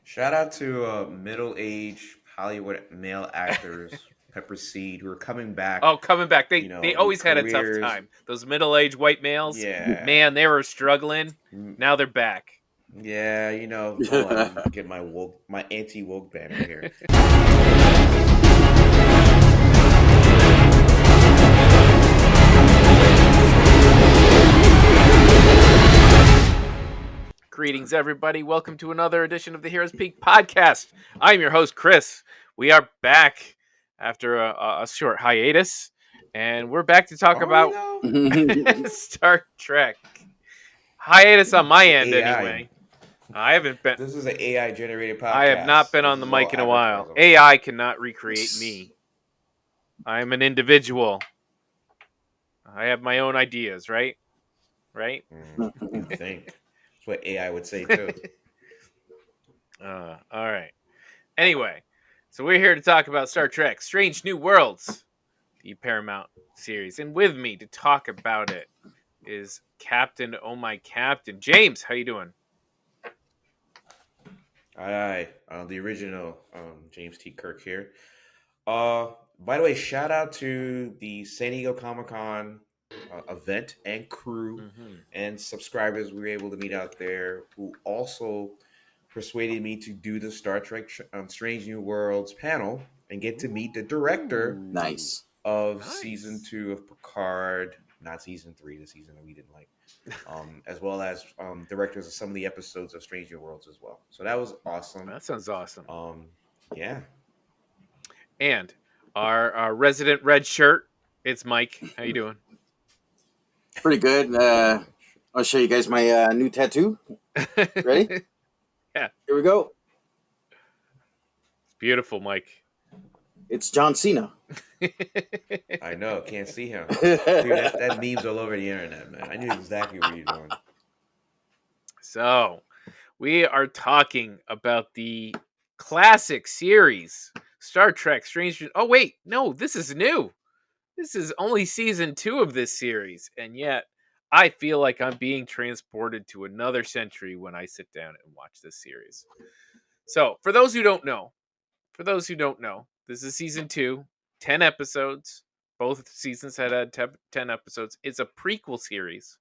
Shout out to middle-aged Hollywood male actors, Pepper Seed, who are coming back. Oh, coming back. You They know, with always had a tough careers. time. Those middle-aged white males, Yeah, man, they were struggling. Mm, Now they're back. yeah. Hold on. Let me get my anti-woke banner here. Greetings, everybody. Welcome to another edition of the Heroes Peak podcast. I'm your host, Chris. We are back after a short hiatus, and we're back to talk Are we about though? Star Trek. Hiatus on my It's end, AI. anyway. I haven't been. This is an AI generated I have not podcast. been This on the is all mic in a while. advertised. AI cannot recreate me. I'm an individual. I have my own ideas, right? Right? You think? That's what AI would say too. All right. Anyway, so we're here to talk about Star Trek: Strange New Worlds, the Paramount series, and with me to talk about it is Captain Oh My Captain James. How you doing? Aye, the original James T. Kirk here. By the way, shout out to the San Diego Comic Con event and crew Mm-hmm. and subscribers we were able to meet out there who also persuaded me to do the Star Trek Strange New Worlds panel and get to meet the director Nice. of season Nice. 2 of Picard, not season 3, the season that we didn't like, as well as directors of some of the episodes of Strange New Worlds as well. So that was awesome. That sounds awesome. Yeah. And our resident red shirt, it's Mike. How you doing? Pretty good. I'll show you guys my new tattoo. Ready? Yeah. Here we go. It's beautiful, Mike. It's John Cena. I know, can't see him. Dude, that meme's all over the internet, man. I knew exactly what you're doing. So, we are talking about the classic series, Star Trek Strange. Oh, wait, no, this is new. This is only season 2 of this series, and yet I feel like I'm being transported to another century when I sit down and watch this series. So, for those who don't know, this is season 2, 10 episodes. Both seasons had 10 episodes. It's a prequel series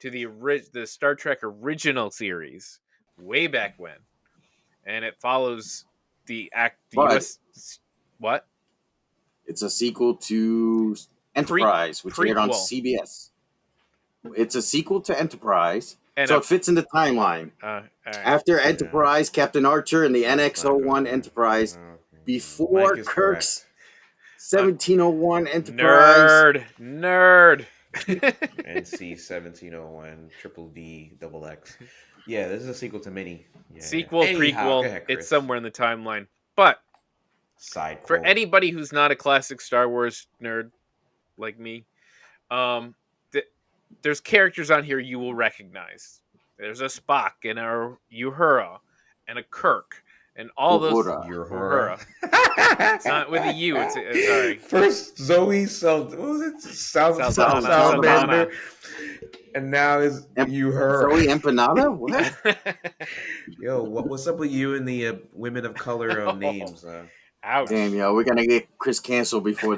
to the Star Trek original series way back when, and it follows the But U.S. What? it's a sequel to Enterprise, which aired on Prequel. CBS. It's a sequel to Enterprise, And so it fits in the timeline. all right. After Enterprise, Captain Archer and the That's not NX-01 good. Enterprise, Okay. before Mike is Kirk's correct. 1701 Enterprise. Nerd. NC 1701 Triple D Double X. Yeah, this is a sequel to many. Yeah. Sequel, Anyhow, prequel. go ahead, Chris. It's somewhere in the timeline. But Side for quote. anybody who's not a classic Star Wars nerd like me, there's characters on here you will recognize. There's a Spock and a Uhura and a Kirk and all those. Uhura. Uhura. It's not with a U. It's sorry. First Zoe Saldana, Saldana. and now is Uhura. Zoe Empanada? What? Yo, what's up with you and the women of color names? Ouch. Damn, yo, we're gonna get Chris canceled before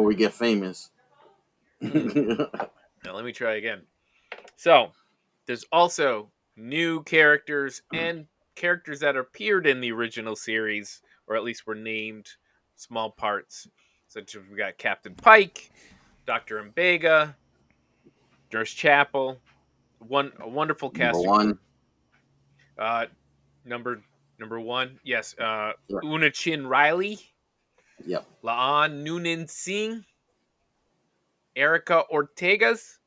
we get famous. Now let me try again. So, there's also new characters and characters that appeared in the original series, or at least were named small parts. Such as we got Captain Pike, Dr. Mbega, Nurse Chapel, a wonderful cast. Number one, yes, Una Chin Riley. Yep. Laan Noonan Singh, Erica Ortegas.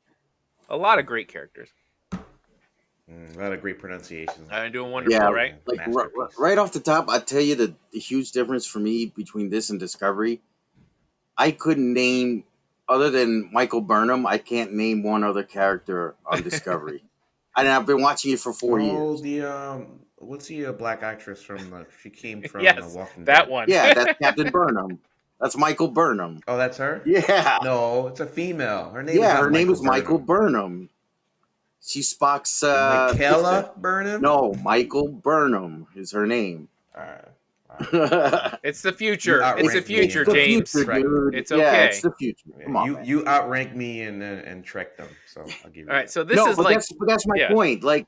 A lot of great characters. A lot of great pronunciations. I'm doing wonderful, right? Like right off the top, I tell you the huge difference for me between this and Discovery. I couldn't name, other than Michael Burnham, I can't name one other character on Discovery. And I've been watching it for 4 years. What's the black actress from? She came from Yes, Walking that Dead. one. Yeah, that's Captain Burnham. That's Michael Burnham. Oh, that's her. Yeah. No, it's a female. Her name. Yeah, her name is Michael Burnham. She's Spock's sister. Michaela Burnham. No, Michael Burnham is her name. All right, all right. It's the You future. It's the outrank me It's future, in the future, James. Trek. dude. It's Yeah, it's okay. the future. Yeah, Come on, man. you outrank me in Trek them, so I'll give All you right, that. so this No, is like, but that's my yeah. point. Like,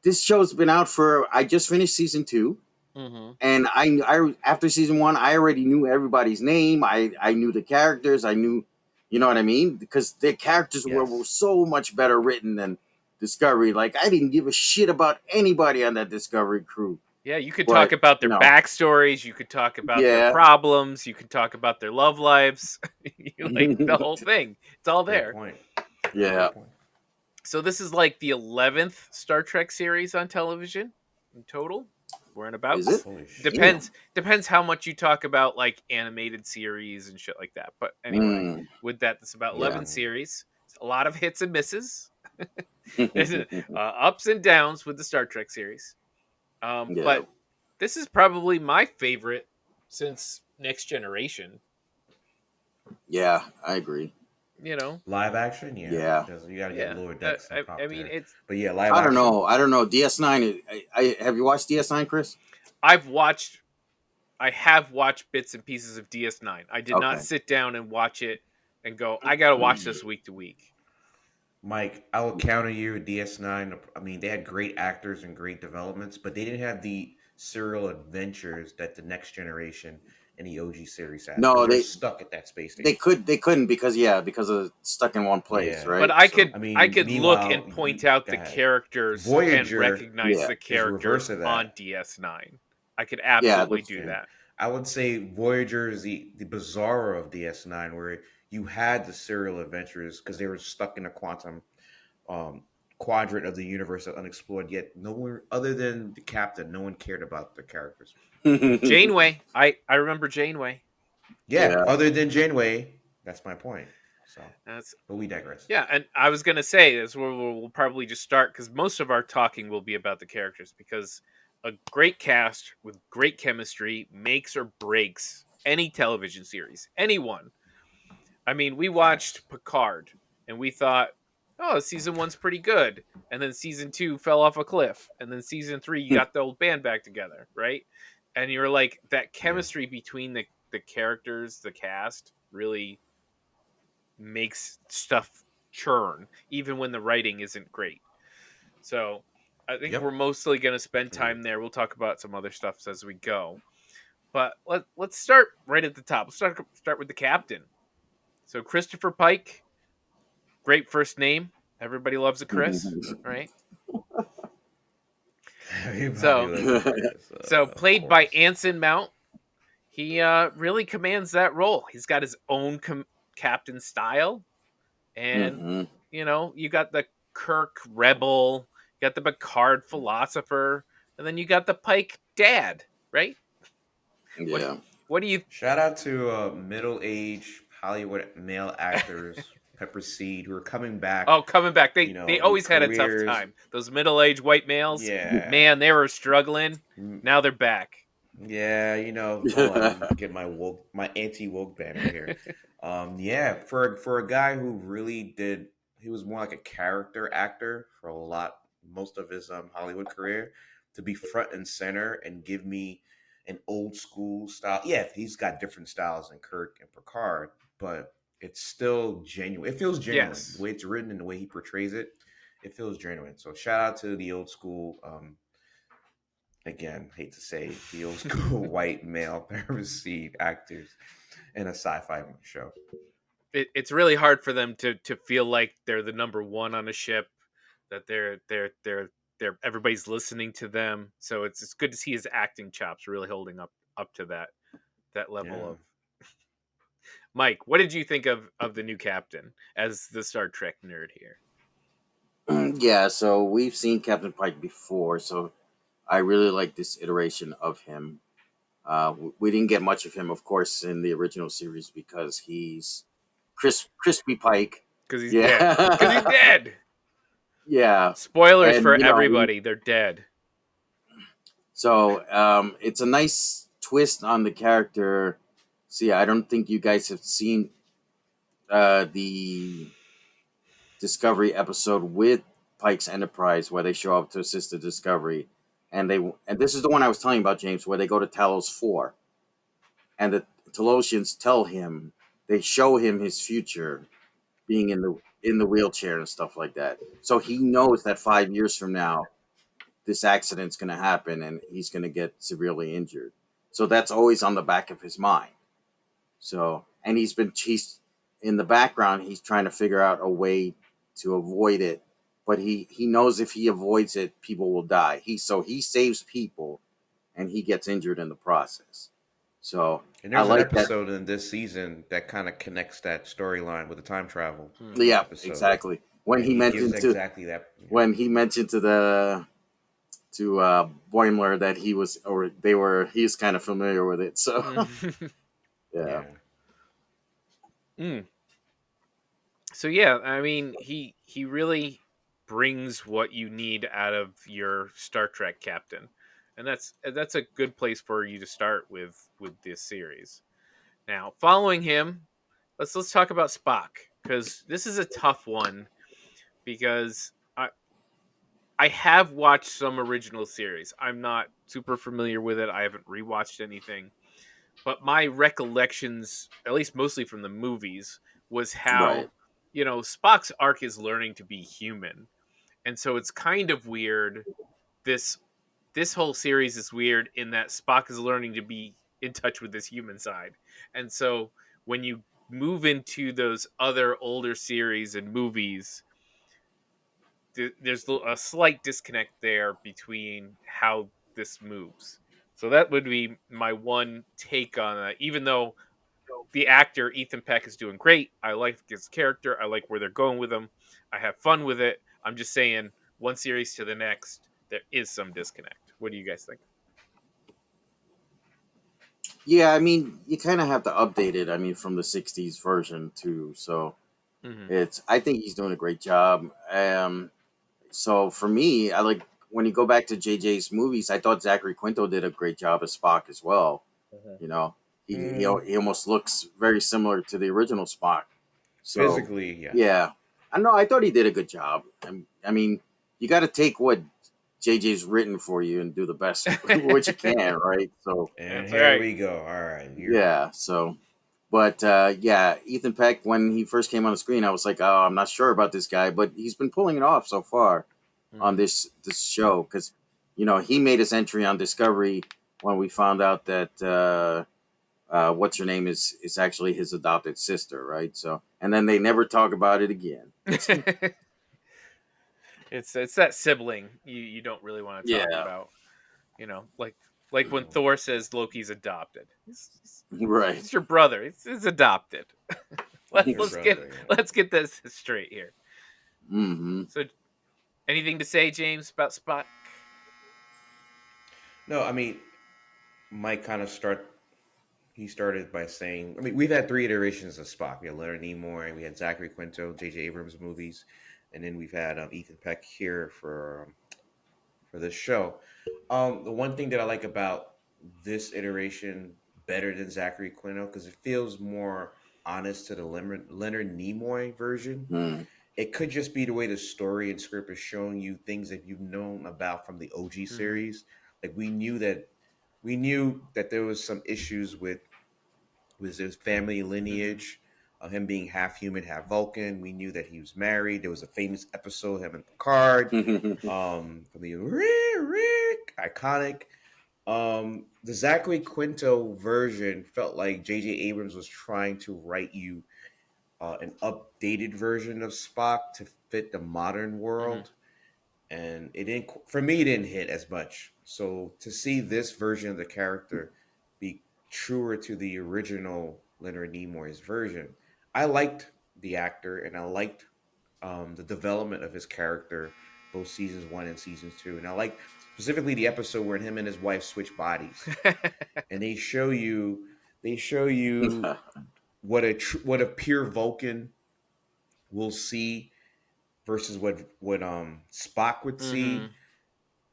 this show's been out for. I just finished season 2, Mm-hmm. and I after season 1, I already knew everybody's name. I knew the characters. I knew, you know what I mean, because their characters were Yes. so much better written than Discovery. Like, I didn't give a shit about anybody on that Discovery crew. Yeah, you could talk But about you their know, backstories. You could talk about their yeah. problems. You could talk about their love lives. You like the whole thing. It's all Great there. point. Yeah. Great point. So this is like the 11th Star Trek series on television in total. We're in Is it? abouts. Holy shit. Damn. Depends how much you talk about like animated series and shit like that. But anyway, Mm, with that, it's about yeah. 11 series. A lot of hits and misses. There's ups and downs with the Star Trek series. Yeah. But this is probably my favorite since Next Generation. Yeah, I agree. You know, Live action, yeah, Yeah. because you got to get yeah. lower decks on I top mean, there. it's But yeah, live I don't action. know. I don't know. DS9. I have you watched DS9, Chris? I've watched I have watched bits and pieces of DS9. I did not Okay. sit down and watch it and go, I got to watch this week to week. Mike, I will counter you. DS9. I mean, they had great actors and great developments, but they didn't have the serial adventures that the Next Generation and the OG series had because No, they were stuck at that space station. they couldn't because of stuck in one place, Yeah, right? But I So could I I mean, could look meanwhile, and point out go the ahead. characters and Voyager recognize yeah, the is reverse characters of on that. DS9. I could yeah, absolutely that's do true. that. I would say Voyager is the bizarre of DS9, where you had the serial adventures because they were stuck in a quantum um, quadrant of the universe that unexplored. Yet no one, other than the captain, no one cared about the characters. Janeway, I remember Janeway. Yeah, Yeah. other than Janeway, that's my point. So, That's but we digress. Yeah, and I was gonna say that's where we'll probably just start because most of our talking will be about the characters because a great cast with great chemistry makes or breaks any television series. Anyone. I mean, we Facts. watched Picard and we thought, oh, season one's pretty good, and then season two fell off a cliff, and then season three you got the old band back together, right? And you're like that Yeah. chemistry between the characters, the cast, really makes stuff churn even when the writing isn't great. So I think we're Yep. mostly going to spend Agreed. time there. We'll talk about some other stuff as we go. But let's start right at the top. Let's start with the captain. So Christopher Pike, great first name. Everybody loves a Chris, right? Everybody So loves a Chris, of played by course. Anson Mount. He really commands that role. He's got his own captain style, and Hmm. you got the Kirk rebel, you got the Picard philosopher, and then you got the Pike dad, right? What Yeah. what do you Shout out to middle-aged Hollywood male actors, Pepper Seed, who are coming back. Oh, coming back. You They know, with always had a tough careers. time. Those middle-aged white males, Yeah. man, they were struggling. Mm, Now they're back. yeah, hold on, let me get my anti-woke banner here. Yeah, for a guy who really did, he was more like a character actor for most of his Hollywood career, to be front and center and give me an old school style. Yeah, he's got different styles than Kirk and Picard, but it's still genuine. It feels genuine the Yes. way it's written and the way he portrays it. It feels genuine. So shout out to the old school. Again, hate to say the old school white male seed actors in a sci-fi show. It's really hard for them to feel like they're the number one on a ship, that they're everybody's listening to them. So it's good to see his acting chops really holding up to that level Yeah. of. Mike, what did you think of the new captain as the Star Trek nerd here? Yeah, so we've seen Captain Pike before, so I really like this iteration of him. We didn't get much of him, of course, in the original series because he's Crispy Pike. Because he's dead. Because he's Yeah, dead. yeah, Spoilers and for everybody. They're dead. so it's a nice twist on the character. See, I don't think you guys have seen the Discovery episode with Pike's Enterprise where they show up to assist the Discovery, and this is the one I was telling you about, James, where they go to Talos 4, and the Talosians tell him, they show him his future being in the wheelchair and stuff like that. So he knows that 5 years from now, this accident's going to happen and he's going to get severely injured. So that's always on the back of his mind. So, and he's in the background, he's trying to figure out a way to avoid it. But he knows if he avoids it, people will die. He saves people and he gets injured in the process. So And I there's an like that. episode in this season that kind of connects that storyline with the time travel Mhm. Yeah, episode, exactly. When and he he gives mentioned to exactly that. Yeah. when he mentioned to the to Boimler that he was, or they were, he's kind of familiar with it. So yeah, Yeah. Mm. So yeah, I mean, he really brings what you need out of your Star Trek captain, and that's a good place for you to start with this series. Now, following him, let's talk about Spock, because this is a tough one, because I have watched some original series. I'm not super familiar with it. I haven't rewatched anything, but my recollections, at least mostly from the movies, was right. how, Spock's arc is learning to be human. And so it's kind of weird. This whole series is weird in that Spock is learning to be in touch with his human side. And so when you move into those other older series and movies, there's a slight disconnect there between how this moves. So that would be my one take on it. Even though the actor Ethan Peck is doing great, I like his character. I like where they're going with him. I have fun with it. I'm just saying, one series to the next, there is some disconnect. What do you guys think? Yeah, I mean, you kind of have to update it. I mean, from the '60s version too. So Hmm. I think he's doing a great job. So for me, I like when you go back to JJ's movies. I thought Zachary Quinto did a great job as Spock as well. Hmm. You know, Mm, he almost looks very similar to the original Spock. So physically, yes. yeah, I know. I thought he did a good job. I mean, you got to take what JJ's written for you and do the best what you can, right? So And That's here right. we go. All right, here. yeah, so but yeah, Ethan Peck, when he first came on the screen, I was like, oh, I'm not sure about this guy, but he's been pulling it off so far on Hmm. this show because he made his entry on Discovery when we found out that what's her name is actually his adopted sister, right? So and then they never talk about it again. It's that sibling you don't really want to talk Yeah, about. Like when Thor says Loki's adopted. right. It's your brother. It's adopted. Let's Your let's get brother. Yeah. let's get this straight here. Hmm. So, anything to say, James, about Spock? No, I mean, Mike kind of start. He started by saying, I mean, we've had three iterations of Spock. We had Leonard Nimoy, we had Zachary Quinto, J.J. Abrams movies, and then we've had Ethan Peck here for this show. The one thing that I like about this iteration better than Zachary Quinto because it feels more honest to the Leonard Nimoy version. Mm. It could just be the way the story and script is showing you things that you've known about from the OG Hmm. series. Like we knew that there was some issues with his family Hmm. lineage, him being half human, half Vulcan. We knew that he was married. There was a famous episode, him and Picard, from the Rick, iconic. The Zachary Quinto version felt like J.J. Abrams was trying to write you an updated version of Spock to fit the modern Hmm. world, and it didn't. For me, it didn't hit as much. So to see this version of the character be truer to the original Leonard Nimoy's version, I liked the actor and I liked the development of his character, both seasons 1 and season 2, and I liked specifically the episode where him and his wife switch bodies, and they show you what a pure Vulcan will see versus what Spock would see, Hmm.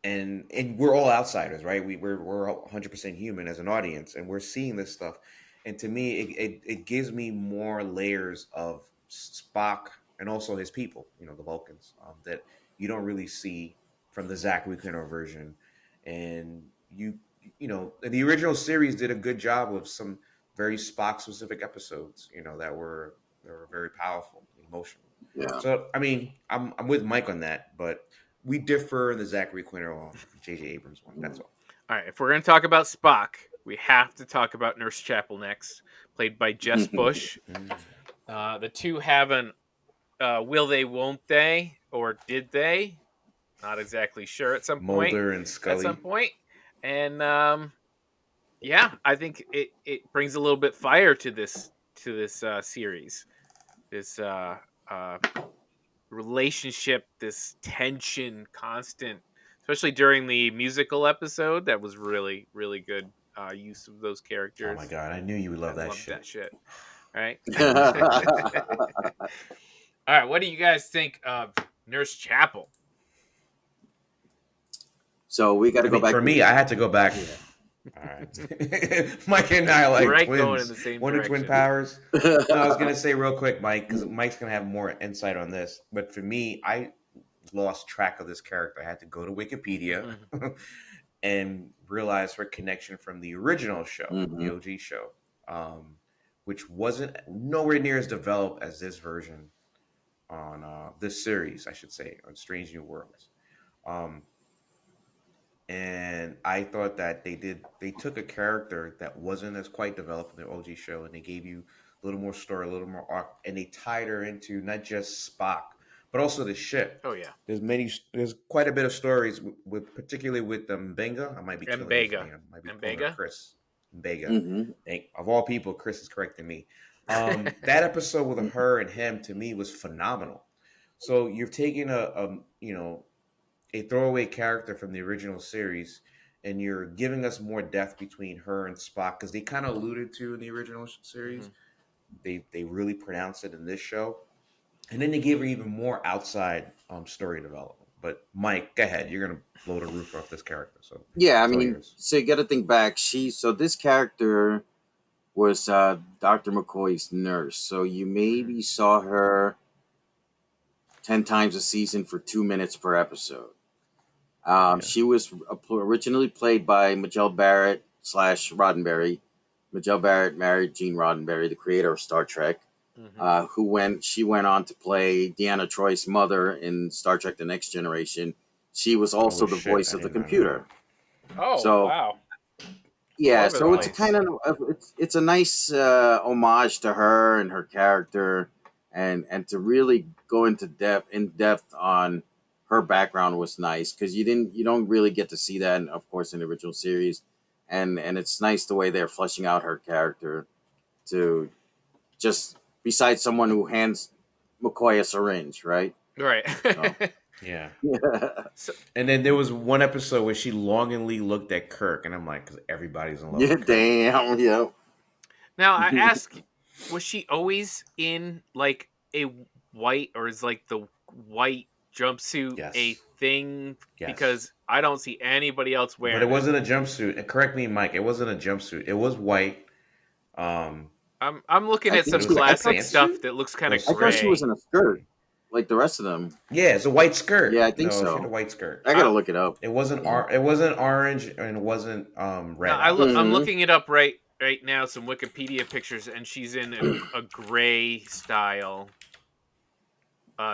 and we're all outsiders, right? We're 100% human as an audience, and we're seeing this stuff. And to me, it gives me more layers of Spock and also his people, the Vulcans, that you don't really see from the Zachary Quinto version. And the original series did a good job of some very Spock specific episodes, that were very powerful, emotional. Yeah. So I mean, I'm with Mike on that, but we differ in the Zachary Quinto J.J. Abrams one. That's all. All right, if we're going to talk about Spock, we have to talk about Nurse Chapel next, played by Jess Bush. Mm. The two have an will they, won't they, or did they? Not exactly sure at some point. Mulder and At some Scully. point, and yeah, I think it brings a little bit fire to this series. This uh, relationship, this tension, constant, especially during the musical episode. That was really really good use of those Oh my characters. god, I knew you would I love that loved shit. that shit. All right. I knew you would love that. All right. What do you guys think of Nurse Chapel? So we got to I go mean, back for to me, I had to go back. yeah. All right, Mike and I are like Right, going in twins, the same Wonder Twin direction. powers. No, I was gonna say real quick, Mike, because Mike's gonna have more insight on this. But for me, I lost track of this character. I had to go to Wikipedia Mhm. and realize her connection from the original show, the Mhm. OG show, which wasn't nowhere near as developed as this version on this series, I should say, on Strange New Worlds. Um, and I thought that they took a character that wasn't as quite developed in the OG show, and they gave you a little more story, a little more arc, and they tied her into not just Spock but also the ship. Oh yeah, There's quite a bit of stories with particularly with Benga. I might be and killing his Bega, name. I might be and calling her Bega. Chris Bega. Mhm. Of all people, Chris is correcting me. That episode with her and him to me was phenomenal. So you're taking a throwaway character from the original series, and you're giving us more depth between her and Spock because they kind of alluded to in the original series. Mhm. They really pronounced it in this show, and then they gave her even more outside story development. But Mike, go ahead. You're gonna blow the roof off this character, so Yeah, I it's all mean, yours. so you got to think back. This character was Dr. McCoy's nurse. So you Mhm. maybe saw her 10 times a season for 2 minutes per episode. Yeah, She was originally played by Majel Barrett slash Roddenberry. Majel Barrett married Gene Roddenberry, the creator of Star Trek, Mhm. she went on to play Deanna Troy's mother in Star Trek: The Next Generation. She was oh also the shit, voice I of the did not know that. computer. Oh So wow, all yeah, over the so it's a Nice. kind of it's a nice homage to her and her character, and to really go in depth on her background was nice because you don't really get to see that, of course, in the original series, and it's nice the way they're fleshing out her character to just besides someone who hands McCoy a syringe, right? right. So Yeah. yeah, So And then there was one episode where she longingly looked at Kirk, and I'm like, because everybody's in love yeah, with Kirk. damn, yeah. now I ask, was she always in like a white, or is like the white jumpsuit a Yes. thing? Yes. Because I don't see anybody else But it wearing it. wasn't a jumpsuit. And correct me, Mike. It wasn't a jumpsuit. It was white. Um, I'm looking I at think but some it was like I a thought classic pantsuit. stuff that looks It kind of was I thought she was gray. in a skirt like the rest of them. yeah, it's a white skirt. Yeah, I think No, she had a so. white skirt. I gotta I'm look it up. It wasn't it wasn't orange and it wasn't no, red either. I'm Hmm. looking it up right now. Some Wikipedia pictures, and she's in a gray style,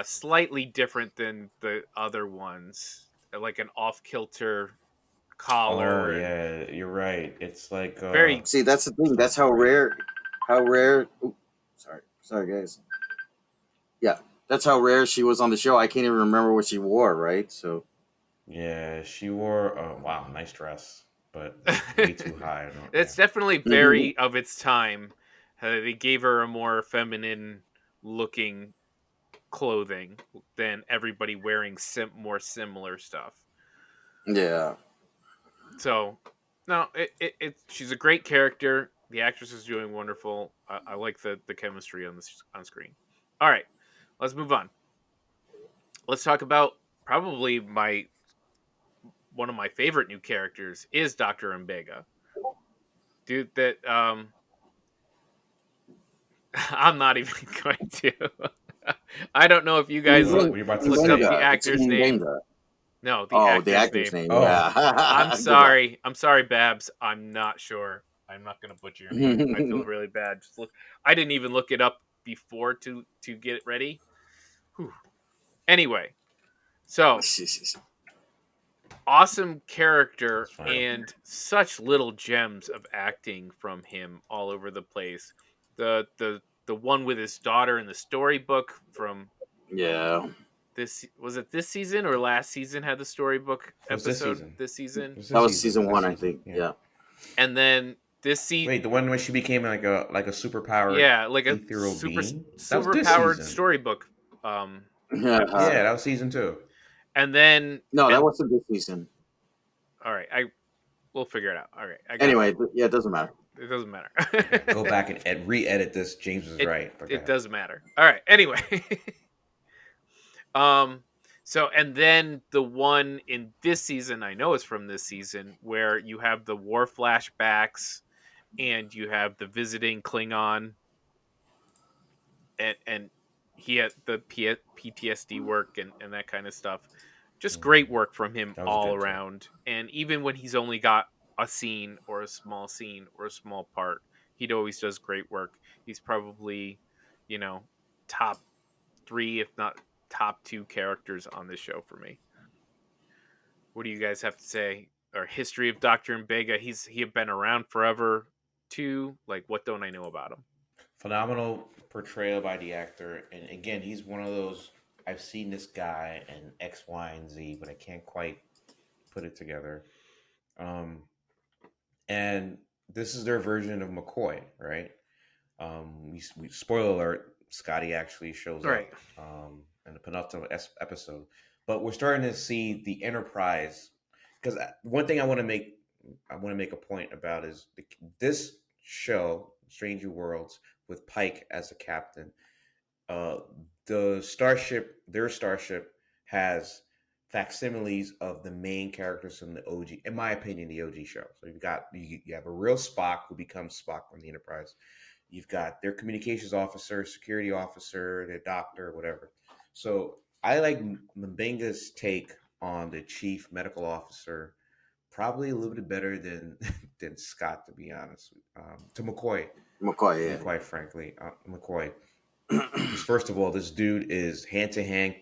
slightly different than the other ones, like an off kilter Oh collar and yeah, you're right. It's like very. See, that's the thing. it's That's like gray. how rare. Oops, sorry, guys. Yeah, that's how rare she was on the show. I can't even remember what she wore. Right, so Yeah, she wore wow, nice dress, but way too high. I don't, yeah. It's definitely Mhm. very of its time. They gave her a more feminine looking clothing than everybody wearing more similar stuff. Yeah, So, no, she's a great character. The actress is doing wonderful. I like the chemistry on screen. All right, let's move on. Let's talk about probably my one of my favorite new characters is Doctor Mbega. Dude, that I'm not even going to. I don't know if you Who's guys What were you about to looked up the say? Mbenga? It's actor's name. Mbenga. No, the Oh, the actor's actor's name. name. Oh, Yeah. I'm Good luck. sorry. I'm sorry, Babs. I'm not sure. I'm not gonna butcher your name. I feel really bad. Just look. I didn't even look it up before to get it ready. Whew. Anyway, so awesome it's character fine. and such little gems of acting from him all over the place. The one with his daughter in the storybook from Yeah. this, was it this season or last season, had the storybook It was this episode season. this season. It was That this was season. It was season this one, I season. think. Yeah. Yeah. And then this season, Wait, the one where she became like a super powered yeah, like a ethereal being. That was super this powered season. storybook Yeah. Yeah, episode. that was season 2. And then No, that and wasn't this season. all right, we'll figure it out. All right, I got it. Anyway, yeah, it doesn't matter. It doesn't matter. Yeah, go back and re-edit this. James was it right. But go it ahead. doesn't matter. All right. Anyway, um, so and then the one in this season, I know it's from this season, where you have the war flashbacks and you have the visiting Klingon, and he had the PTSD work and that kind of stuff. Just great work from him That was all good too. around. And even when he's only got a scene or a small scene or a small part, he always does great work. He's probably, you know, top 3, if not top 2 characters on this show for me. What do you guys have to say? Or history of Dr. Mbega? He had been around forever too. Like, what don't I know about him? Phenomenal portrayal by the actor, and again, he's one of those. I've seen this guy in X, Y, and Z, but I can't quite put it together. Um, and this is their version of McCoy, right? We spoiler alert: Scotty actually shows Right. up in the penultimate episode. But we're starting to see the Enterprise, because one thing I want to make a point about is this show, Stranger Worlds, with Pike as the captain. Uh, their starship, has facsimiles of the main characters from the OG, in my opinion, the OG show. So you have a real Spock who becomes Spock from the Enterprise. You've got their communications officer, security officer, their doctor, whatever. So I like Mbenga's take on the chief medical officer probably a little bit better than than Scott, to be honest. McCoy, To be quite frankly, McCoy. Because first of all, this dude is hand to hand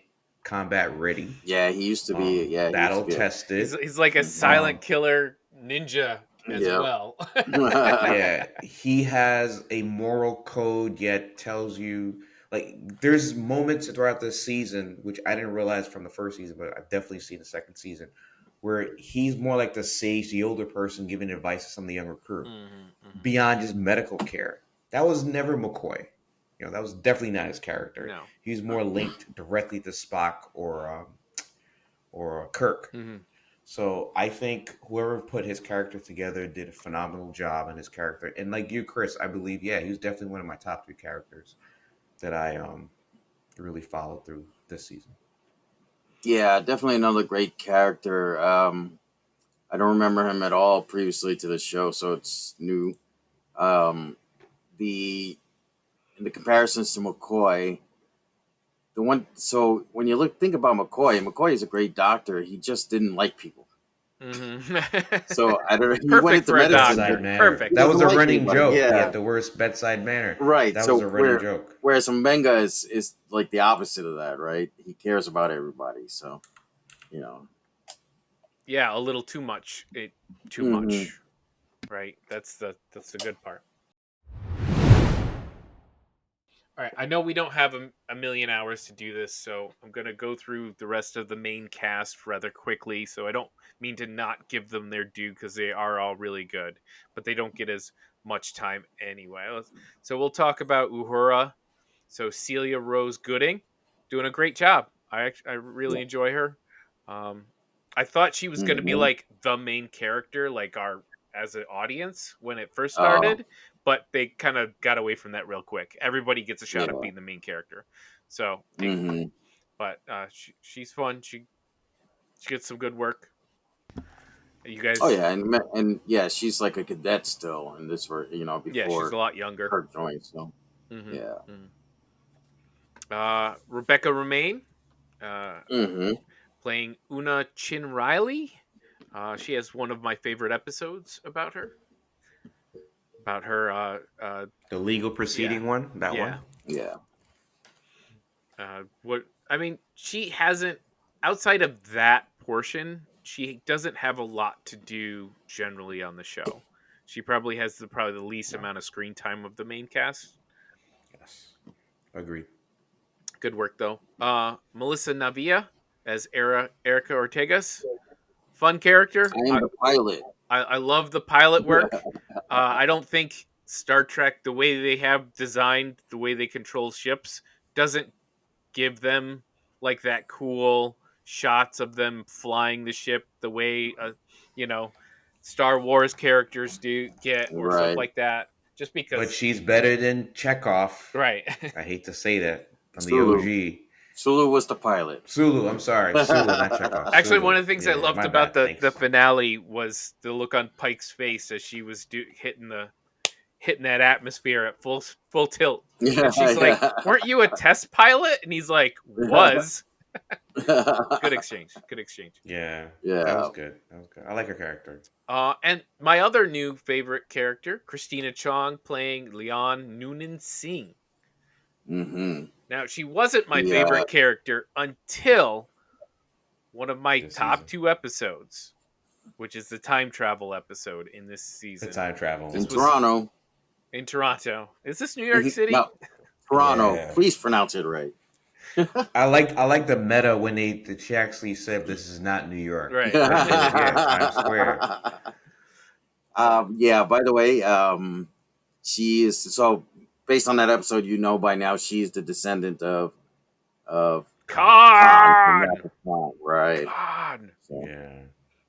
combat ready, yeah, he used to be. Yeah, he used to battle be. tested. He's like a silent Um, killer ninja as Yeah. well. yeah, he has a moral code, yet tells you, like, there's moments throughout this season which I didn't realize from the first season, but I've definitely seen the second season, where he's more like the sage, the older person giving advice to some of the younger crew beyond just medical care. That was never McCoy. That was definitely not his character. No. He was more linked directly to Spock or Kirk. So I think whoever put his character together did a phenomenal job on his character. And like you, Chris, I believe, yeah, he was definitely one of my top 3 characters that I really followed through this season. Yeah, definitely another great character. I don't remember him at all previously to the show, so it's new. Um, the in the comparisons to McCoy, the one. So when you think about McCoy is a great doctor. He just didn't like people. So I don't. He went Perfect into for a medicine. Bedside doctor. manner. Perfect. That was Doesn't a like running anybody, joke. He yeah. had the worst bedside manner. Right. That So was a running joke. whereas Mbenga is like the opposite of that, right? He cares about everybody. So, you know. Yeah, a little too much. Too Mhm. much. Right. That's the good part. All right, I know we don't have a million hours to do this, so I'm going to go through the rest of the main cast rather quickly. So I don't mean to not give them their due because they are all really good, but they don't get as much time anyway. So we'll talk about Uhura. So Celia Rose Gooding, doing a great job. I really enjoy her. Um, I thought she was going to be Mhm. like the main character, like our as an audience when it first Oh, started, but they kind of got away from that real quick. Everybody gets a shot at yeah. being the main character. So, Hmm. but she's fun. She gets some good work. You Oh guys, yeah, and yeah, she's like a cadet still, and yeah, she's before a lot younger. her joint. So hmm yeah. hmm Rebecca Romaine, uh, Mm-hmm. playing Una Chin Riley. She has one of my favorite episodes about her. About her, The legal yeah, proceeding one, that yeah. one. Yeah. What I mean, she hasn't outside of that portion. She doesn't have a lot to do generally on the show. She probably has probably the least No. amount of screen time of the main cast. Yes. Agreed. Good work though. Melissa Navia as Erica Ortegas. Fun character. I am the pilot. I love the pilot work. I don't think Star Trek, the way they have designed, the way they control ships, doesn't give them like that cool shots of them flying the ship the way you know Star Wars characters do get or stuff Right. like that. Just But because, she's better than Chekhov. right? I hate to say that from the Sulu. OG. Sulu was the pilot. Sulu, I'm sorry. Sulu, not Chekhov. Actually, one Sulu. of the things I Yeah, loved my about bad. the Thanks. finale was the look on Pike's face as she was hitting that atmosphere at full tilt. Yeah, And she's like, "Weren't you a test pilot?" And he's like, yeah. "Was." Good exchange. Good exchange. Yeah, that was Yeah. good. That was good. I like her character. And my other new favorite character, Christina Chong, playing Leon Noonan Singh. Mm-hmm. Now, she wasn't my Yeah. favorite character until one of my This top season. 2 episodes, which is the time travel episode in this The season. time travel. In This was Toronto. in Toronto. Is this New York City? No, Toronto. Yeah. Please pronounce it right. I like the meta when she actually said this is not New York. Right. First it was Times Square. Yeah. By the way, she is so based on that episode. You know by now she's the descendant of Khan from Khan! Wrath of Khan, right? Khan! So Yeah.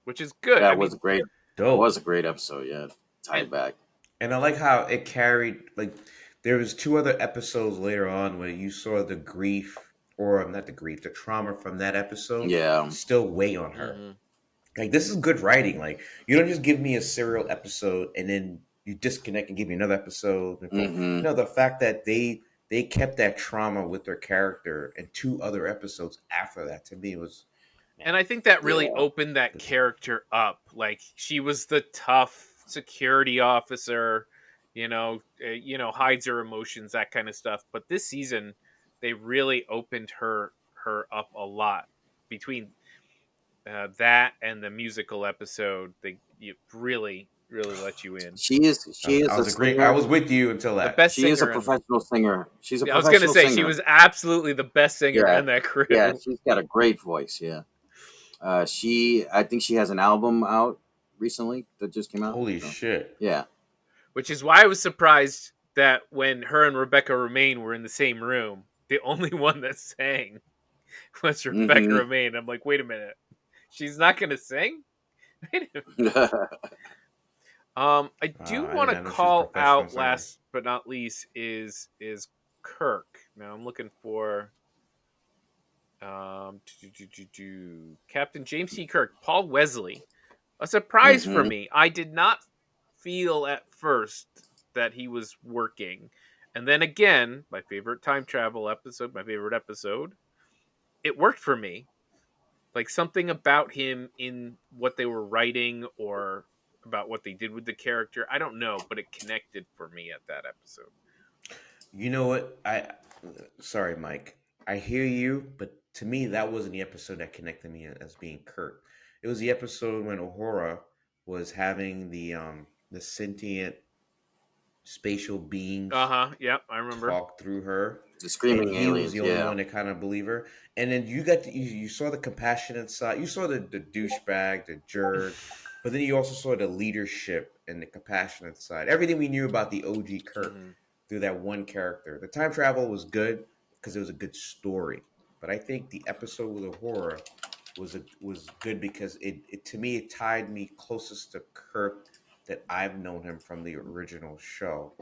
Which is good. I that was mean, a great. Was Dope. a great episode. Yeah, tie and it back. And I like how it carried like there was two other episodes later on where you saw the grief or not the grief, the trauma from that episode Yeah. still weigh on her. mhm. Like this is good writing. Like you don't just give me a serial episode and then you disconnect and give me another episode. Mm-hmm. The fact that they kept that trauma with their character and two other episodes after that to me was man, And I think that really Yeah. opened that good stuff. character up. Like she was the tough security officer, hides her emotions, that kind of stuff. But this season, they really opened her up a lot between that and the musical episode. They really let you in. She is. She I is a was agree. I singer. was with you until The that. best She is a singer in. professional singer. She's a I was gonna professional say she singer. was absolutely the best singer Yeah. in that crew. Yeah, she's got a great voice. Yeah. I think she has an album out recently that just came out. Holy So, shit! yeah. Which is why I was surprised that when her and Rebecca Romaine were in the same room, the only one that sang was Rebecca Mm-hmm. Romaine. I'm like, wait a minute, she's not gonna sing? Wait a I do I want did to not know she's a call professional out singer. last but not least is Kirk. Now I'm looking for Captain James T. Kirk, Paul Wesley. A surprise for Mm-hmm. me. I did not feel at first that he was working. And then again, my favorite time travel episode, my favorite episode, it worked for me. Like something about him in what they were writing or about what they did with the character. I don't know, but it connected for me at that episode. You know what? Sorry, Mike. I hear you, but to me, that wasn't the episode that connected me as being Kurt. It was the episode when Uhura was having the sentient spatial Uh beings huh. Yep, I remember. talk through her, The and Screaming he was Aliens. the only Yeah. one that kind of believed her. And then you saw the compassionate side. You saw the douchebag, the jerk, but then you also saw the leadership and the compassionate side. Everything we knew about the OG Kirk Hmm. through that one character. The time travel was good because it was a good story, but I think the episode with the horror was good because it to me it tied me closest to Kirk that I've known him from the original show.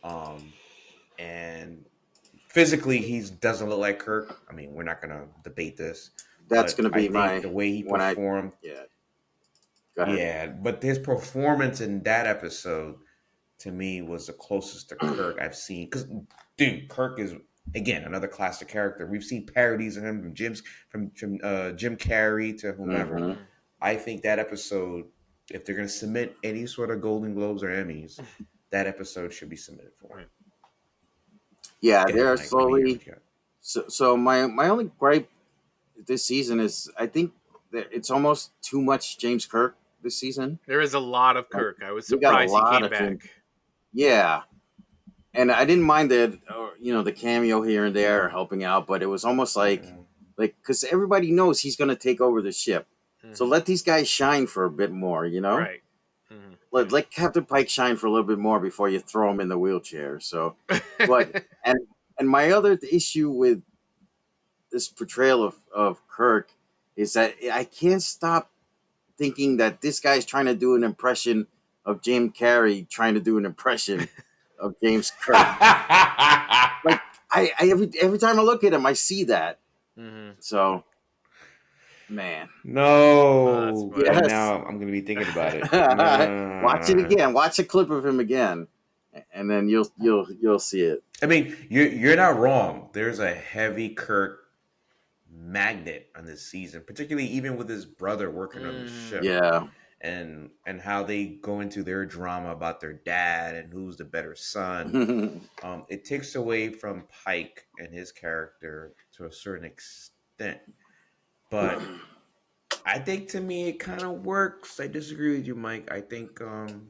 Um, and physically he doesn't look like Kirk. I mean, we're not gonna debate this, That's but gonna I be think my the way he when I. performed, Yeah. Go ahead. yeah, but his performance in that episode to me was the closest to Kirk I've seen. Because dude, Kirk is again, another classic character. We've seen parodies of him from Jim Carrey to whomever. Hmm. Mm. I think that episode, if they're going to submit any sort of Golden Globes or Emmys, that episode should be submitted for. Right. Yeah, Go ahead, they're Mike. Let me hear slowly. what you got. So my only gripe this season is I think that it's almost too much James Kirk this season. There is a lot of Like Kirk. I was we got a surprised he lot came of him. back. Yeah, and I didn't mind that, the cameo here and there helping out, but it was almost Yeah. like because everybody knows he's going to take over the ship, so Hmm. let these guys shine for a bit more. Right. Hmm. Let Captain Pike shine for a little bit more before you throw him in the wheelchair. So, but and my other issue with this portrayal of Kirk is that I can't stop thinking that this guy's trying to do an impression of Jim Carrey trying to do an impression of James Kirk. Like I every time I look at him, I see that. Hmm. So man, Oh, that's No, funny. and yes. now I'm going to be thinking about it. No. Watch it again. Watch a clip of him again, and then you'll see it. I mean, you're not wrong. There's a heavy Kirk magnet on this season, particularly even with his brother working on the Hmm. ship, Yeah. and how they go into their drama about their dad and who's the better son. It takes away from Pike and his character to a certain extent, but I think to me it kind of works. I disagree with you, Mike. I think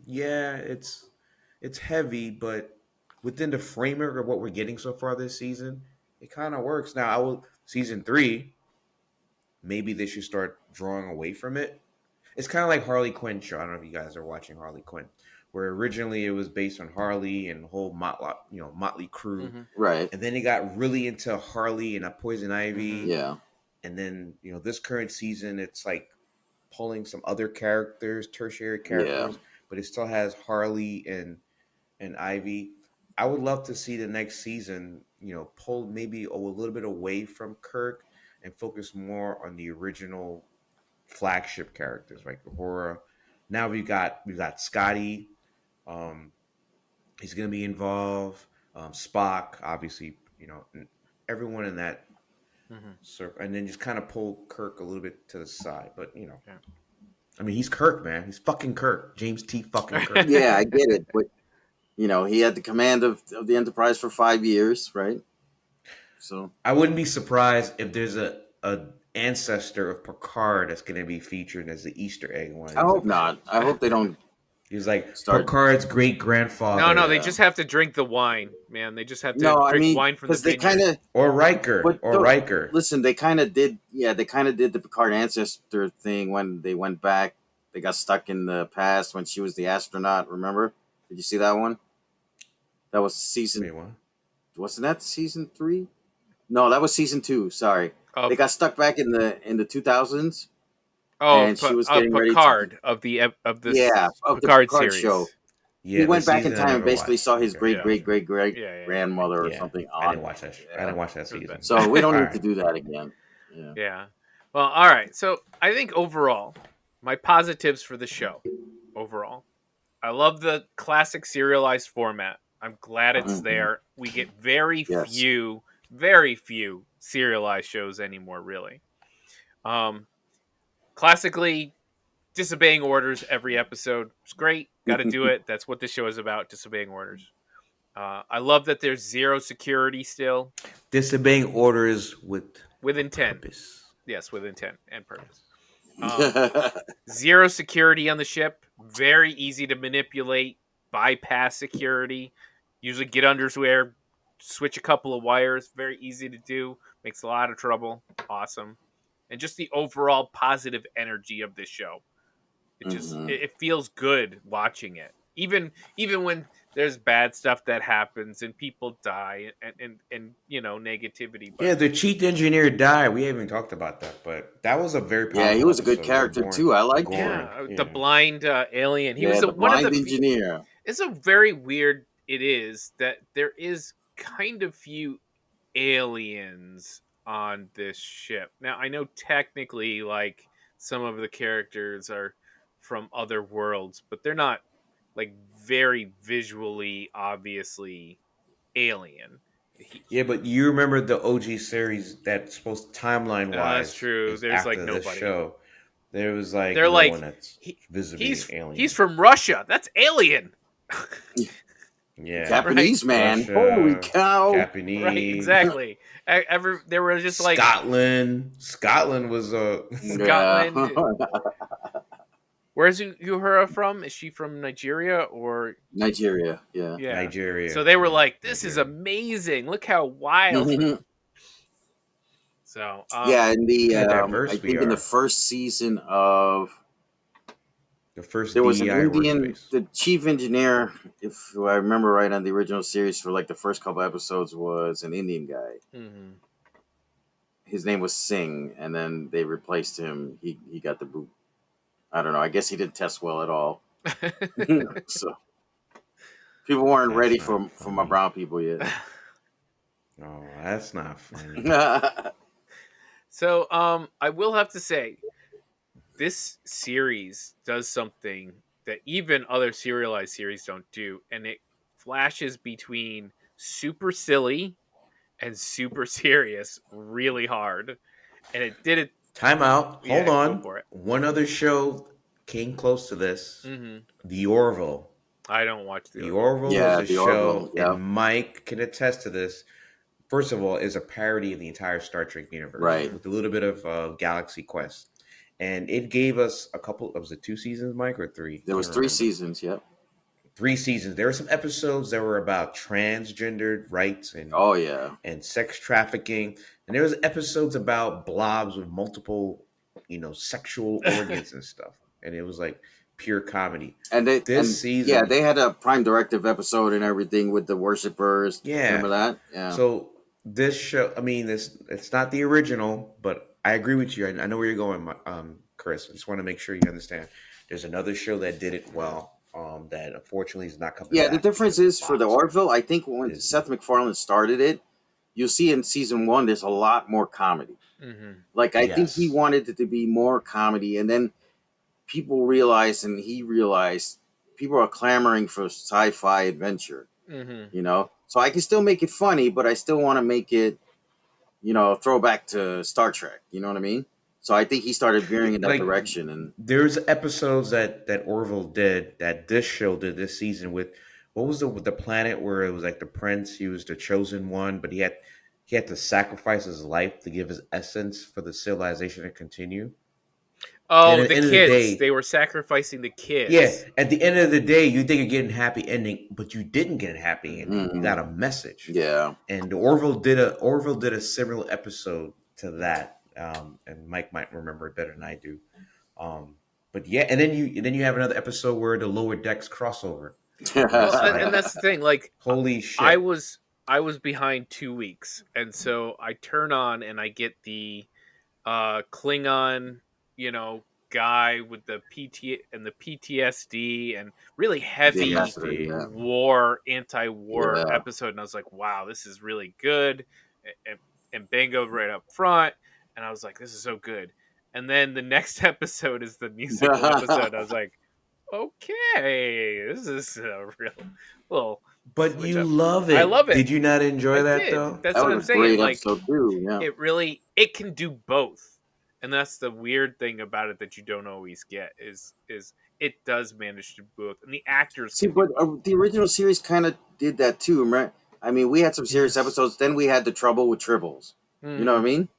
yeah, it's heavy, but within the framework of what we're getting so far this season, it kind of works. Now, I will season 3, maybe they should start drawing away from it. It's kind of like Harley Quinn show. I don't know if you guys are watching Harley Quinn, where originally it was based on Harley and the whole Motley crew, Hmm. Right. and then it got really into Harley and a Poison Hmm. Ivy, Yeah. and then this current season it's like pulling some other characters, tertiary Yeah. characters, but it still has Harley and Ivy. I would love to see the next season, pull maybe a little bit away from Kirk and focus more on the original flagship characters like Uhura. Now we've got Scotty. Um, he's gonna be involved. Spock, obviously, and everyone in that Hmm. circle, and then just kind of pull Kirk a little bit to the side. But Yeah. I mean, he's Kirk, man. He's fucking Kirk. James T. fucking Kirk. Yeah, I get it, but he had the command of the Enterprise for 5 years, right? So I wouldn't be surprised if there's a ancestor of Picard that's going to be featured as the Easter egg in one of I these hope not. episodes. I hope they don't He's like start. Picard's great No, grandfather, they Yeah. just have to drink the wine, man. They just have to No, I drink mean wine from the because they kind vineyard. of, or Riker, but or Riker. listen, they kind of did. Yeah, they kind of did the Picard ancestor thing when they went back. They got stuck in the past when she was the astronaut. Remember? Did you see that one? That was season. Wait, what? Wasn't that season 3? No, that was season 2. Sorry, they Of got stuck back in the 2000s, oh, and she was of getting ready to. Picard of Yeah, this of the Picard Picard show. series. He Yeah, the went back in season I time and never basically watched. saw his Okay, great Yeah, great gotcha. great great yeah. grandmother or Yeah, something I on didn't it. watch that. I Yeah. didn't watch that It was bad. season. So we don't All need to right. do that again. Yeah. Yeah. Well, all right. So I think overall, my positives for the show. Overall, I love the classic serialized format. I'm glad it's Mhm. there. We get Yes. very few serialized shows anymore. Really. Um, classically, disobeying orders every episode. It's great. Got to do it. That's what this show is about. Disobeying orders. I love that there's zero security still Disobeying orders with with a intent. purpose. Yes, with intent and purpose. Um, Zero security on the ship. Very easy to manipulate. Bypass security. Usually get underwear. Switch a couple of wires. Very easy to do. Makes a lot of trouble. Awesome. And just the overall positive energy of this show. Mhm. It feels good watching it. Even when there's bad stuff that happens and people die and negativity, but Yeah, the chief engineer died. We haven't talked about that, but that was a very Yeah, he powerful was a good episode. Very character gory. too. I liked him. Gory. yeah, the Yeah. blind alien. He was Yeah, the one of blind the engineer. it's a very weird it is that there is kind of few aliens on this ship. Now I know technically like some of the characters are from other worlds, but they're not like very visually obviously alien. He, Yeah, but you remember the OG series that supposed timeline that's wise true. is There's like after this nobody. show. There was like They're no one like that's he, visibly he's alien. from Russia. That's alien. Yeah, Right? Japanese man. Holy Russia, cow! Right, Japanese, exactly. They were just like Scotland. Scotland was a Yeah. Scotland. Where's Uhura from? Is she from Nigeria or Nigeria. Yeah. yeah? So Nigeria. they were Yeah, like, "This is Nigeria. amazing! Look how wild." So, Yeah, in Look the how I diverse we think in the are. first season of The first there was an DEI Indian, workspace. the chief engineer, if I remember right, on the original series for like the first couple episodes was an Indian guy. mhm. His name was Singh, and then they replaced him. He got the boot. I don't know. I guess he didn't test well at all. So people weren't That's ready not for my funny. brown people yet. Oh, that's not funny. So, I will have to say, this series does something that even other serialized series don't do, and it flashes between super silly and super serious really hard, and it did it. Time out. Hold Yeah, go on. for it. One other show came close to this. Hmm. The Orville. I don't watch the The Orville. Orville was Yeah, a the Orville. show, Yeah, and Mike can attest to this. First of all, is a parody of the entire Star Trek universe right. with a little bit of Galaxy Quest, and it gave us a couple. Was it 2 seasons, Mike, or three? There Can't was three remember. seasons. Yep. 3 seasons. There were some episodes that were about transgendered rights Oh yeah. and sex trafficking, and there was episodes about blobs with multiple, sexual organs and stuff, and it was like pure comedy. This Yeah, season, they had a Prime Directive episode and everything with the worshippers. yeah. Remember that? Yeah. So this show, I mean, this it's not the original, but I agree with you. I know where you're going, Chris. I just want to make sure you understand. There's another show that did it well. That unfortunately is not coming Yeah, the back difference because of is for the Fox or Orville, I think when Disney. Seth MacFarlane started it, you'll see in season one there's a lot more comedy. Hmm. Like I think he Yes. wanted it to be more comedy, and then people realized, and he realized, people are clamoring for sci-fi adventure. Hmm. So I can still make it funny, but I still want to make it, throwback to Star Trek. You know what I mean? So I think he started veering in that Like direction, and there's episodes that Orville did that this show did this season with what was the planet where it was like the prince, he was the chosen one, but he had to sacrifice his life to give his essence for the civilization to continue. And Oh, at the the end of the kids. day, They were sacrificing the yeah, kids. at the end of the day, you think you're getting a happy ending, but you didn't get a happy ending. You got Mhm. a message. Yeah. And Orville did a similar episode to that. And Mike might remember it better than I do. Um, but yeah, and then you have another episode where the lower decks crossover, and Well, it's and like, that's the thing. Like, holy I shit. was I was behind 2 weeks, and so I turn on and I get the Klingon, guy with the PTSD and really The heavy ambassador. PTSD. Yeah. anti-war Yeah. episode, and I was like, wow, this is really good, and, and Bango right up front, and I was like, this is so good. And then the next episode is the musical episode. I was like, okay, this is a real little But switch you up. love I love it. it. Did you not enjoy I that did. though? That's That what was I'm a saying. great Like, episode too. Yeah. it can do both, and that's the weird thing about it that you don't always get is it does manage to do both, and the actors See, can do but both. the original series kind of did that too, right? I mean, we had some serious Yes. episodes. Then we had the trouble with tribbles. You know what I Hmm. mean?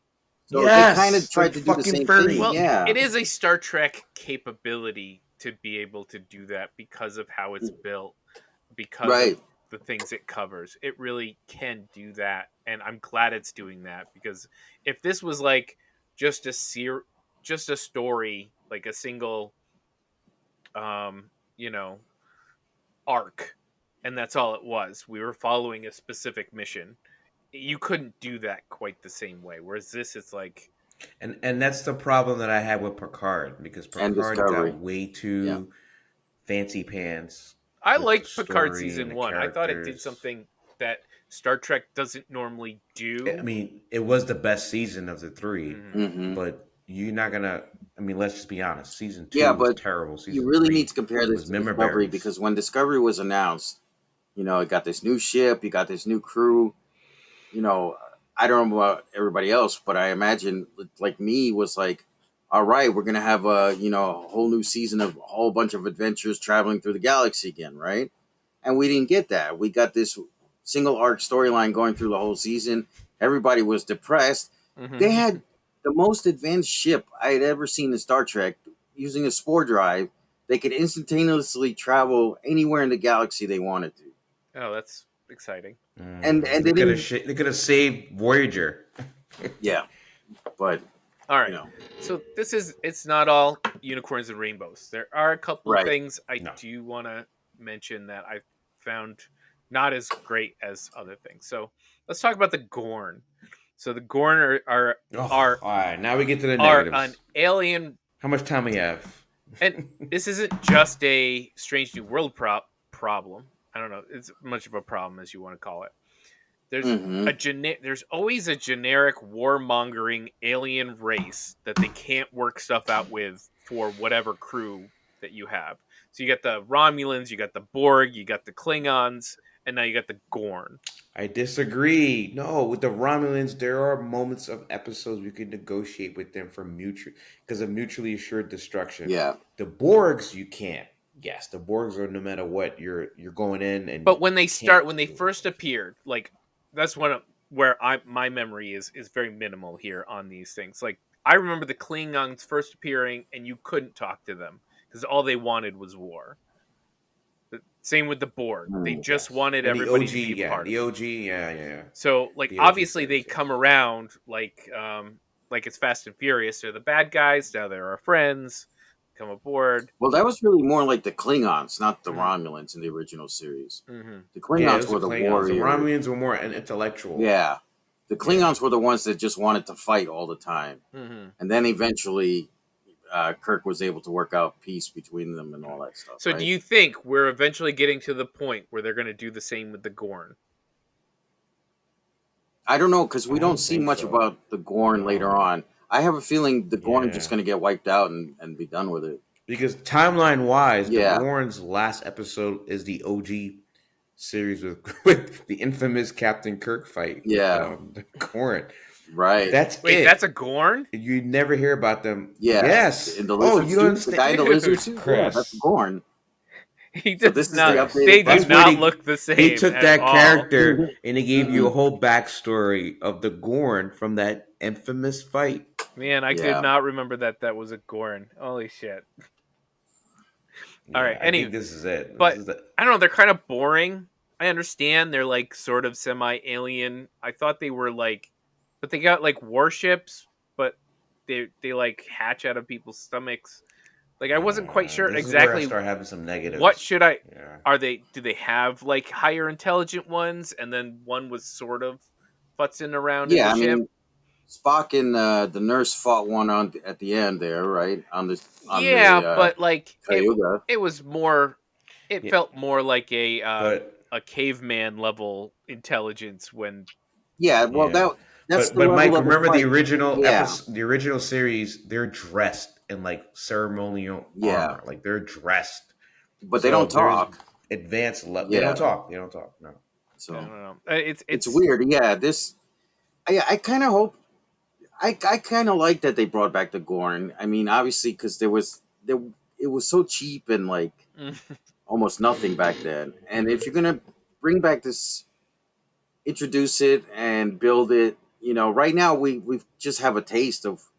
So they kind of Yes. tried Like to do the fucking same thing. Well, Ferdy. Yeah. it is a Star Trek capability to be able to do that because of how it's built, because of Right. the things it covers. It really can do that, and I'm glad it's doing that, because if this was like just just a story, like a single um, you know, arc, and that's all it was. We were following a specific mission. You couldn't do that quite the same way. Whereas this is like, And that's the problem that I had with Picard because And Picard got Discovery. way Yeah. too fancy pants I with the liked Picard story and season the one. I thought it did characters. something that Star Trek doesn't normally I do. mean, it was the best season of the three, Mhm. Hmm. but you're not gonna. I mean, let's just be honest. Season Yeah, two was but terrible. you Season really need three to compare this was to Discovery memories. because when Discovery was announced, it got this new ship, you got this new crew. you know, I don't know about everybody else, but I imagine like me was like, all right, we're gonna have a whole new season of a whole bunch of adventures traveling through the galaxy again, right? And we didn't get that. We got this single arc storyline going through the whole season. Everybody was depressed. They Hmm. had the most advanced ship I had ever seen in Star Trek using a spore drive. They could instantaneously travel anywhere in the galaxy they wanted to. Oh, that's exciting. And They they could have didn't, they could have saved Voyager. yeah, but All you right. know, So it's not all unicorns and rainbows. There are a couple right. things I No. do want to mention that I found not as great as other things. So let's talk about the Gorn. So the Gorn Oh, are all right. Now we get to the are an negatives. alien, How much time we have? and this isn't just a Strange New World problem. I don't know. It's much of a problem as you want to call it. There's Hmm. there's always a generic warmongering alien race that they can't work stuff out with for whatever crew that you have. So you got the Romulans, you got the Borg, you got the Klingons, and now you got the Gorn. I disagree. No, with the Romulans, there are moments of episodes we can negotiate with them for mutual because of mutually assured destruction. Yeah, The Borgs, you can't. Yes, the Borgs are no matter what you're going in and But when you they can't. start, when they first appeared, like that's where I my memory is very minimal here on these things. Like I remember the Klingons first appearing, and you couldn't talk to them because all they wanted was war. Same with the Borg. They mm, just Yes, wanted and the everybody to OG, be a yeah, part of the it. OG, yeah, yeah, yeah. So like The OG obviously they series, come yes. around like it's Fast and Furious. They're the bad guys, now they're our friends. Come aboard. well, that was really more like the Klingons, not the Mm-hmm. Romulans in the original series. Mm-hmm. The Yeah, it Klingons was the were the Klingons. The warrior. Romulans were more intellectual. Yeah, the Yeah, Klingons were the ones that just wanted to fight all the time, Mm-hmm. and then eventually Kirk was able to work out peace between them and right. all that stuff, So do right? you think we're eventually getting to the point where they're going to do the same with the Gorn? I don't know because we I don't don't see think much so. about the Gorn later No. on. I have a feeling the Gorn are just Yeah. going to get wiped out and be done with it. Because timeline wise, the Yeah, Gorn's last episode is the OG series with, with the infamous Captain Kirk fight with yeah, the Gorn. right. That's Wait, that's a it. Gorn? You never hear about them. Yeah, Yes. in the Oh, lizard you don't suit, the understand, guy in the lizard Dude, suit, yeah, that's Chris. Gorn. he So does this is the not. Chris. They updated do That's where not version. look the they same took at that all. character and they gave you a Mm-mm. whole backstory of the Gorn from that infamous fight. Man, I did Yeah, not remember that was a Gorn. Holy shit. All right. Yeah, I think Anyway, this is it. This but is the I don't know. They're kind of boring. I understand they're like sort of semi-alien. I thought they were like, but they got like warships, but they like hatch out of people's stomachs. Like I wasn't quite sure this is where I exactly start having some what negatives. should I. Yeah. Are they? Do they have like higher intelligent ones, and then one was sort of futzing around in the yeah. I ship? mean, Spock and the nurse fought one on at the end there, right on Yeah, the but like Cayuga. it was more. It Yeah, felt more like but a caveman level intelligence when Yeah, well yeah, that's the but level Mike, of the remember the fight. original Yeah, episode, the original series? They're dressed in like ceremonial yeah, armor, like they're dressed. but they don't So there's talk. advanced. They don't Yeah, talk. They don't talk. No. I so don't know. it's It's weird. Yeah, this I kind of hope I kind of like that they brought back the Gorn. I mean, obviously because there it was so cheap and like almost nothing back then. And if you're gonna bring back this, introduce it and build it, right now we just have a taste of